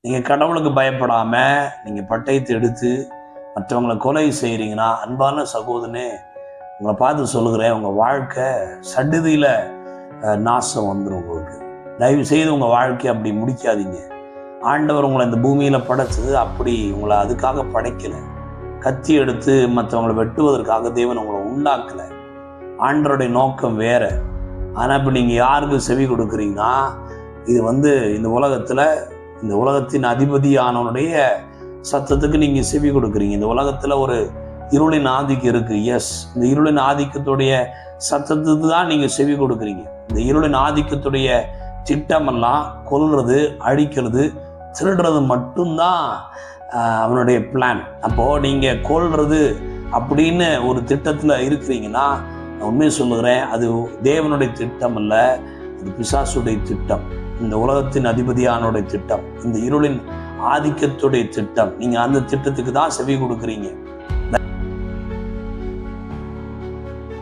நீங்கள் கடவுளுக்கு பயப்படாமல் நீங்கள் பட்டயத்தை எடுத்து மற்றவங்களை கொலை செய்கிறீங்கன்னா, அன்பான சகோதரனே, உங்களை பார்த்து சொல்லுகிறேன், உங்கள் வாழ்க்கை சடுதியில் நாசம் வந்துடும். உங்களுக்கு தயவு செய்து உங்கள் வாழ்க்கையை அப்படி முடிக்காதீங்க. ஆண்டவர் உங்களை இந்த பூமியில் படைச்சது அப்படி உங்களை அதுக்காக படைக்கலை. கத்தி எடுத்து மற்றவங்களை வெட்டுவதற்காக தேவன் உங்களை உண்டாக்கலை. ஆண்டவருடைய நோக்கம் வேற. ஆனால் இப்போ நீங்கள் யாருக்கு செவி கொடுக்குறீங்கன்னா, இது இந்த உலகத்தின் அதிபதியானவனுடைய சத்தத்துக்கு நீங்கள் செவி கொடுக்குறீங்க. இந்த உலகத்தில் ஒரு இருளின் ஆதிக்கம் இருக்குது. எஸ், இந்த இருளின் ஆதிக்கத்துடைய சத்தத்துக்கு தான் நீங்கள் செவி கொடுக்குறீங்க. இந்த இருளின் ஆதிக்கத்துடைய திட்டமெல்லாம் கொல்றது, அழிக்கிறது, திருடுறது மட்டும்தான் அவனுடைய பிளான். அப்போது நீங்கள் கொல்றது அப்படின்னு ஒரு திட்டத்தில் இருக்கிறீங்கன்னா, நான் உண்மையை சொல்லுகிறேன், அது தேவனுடைய திட்டம் அல்ல, அது பிசாசுடைய திட்டம், இந்த உலகத்தின் அதிபதியானுடைய திட்டம், இந்த இருளின் ஆதிக்கத்துடைய திட்டம். நீங்கள் அந்த திட்டத்துக்கு தான் செவி கொடுக்குறீங்க.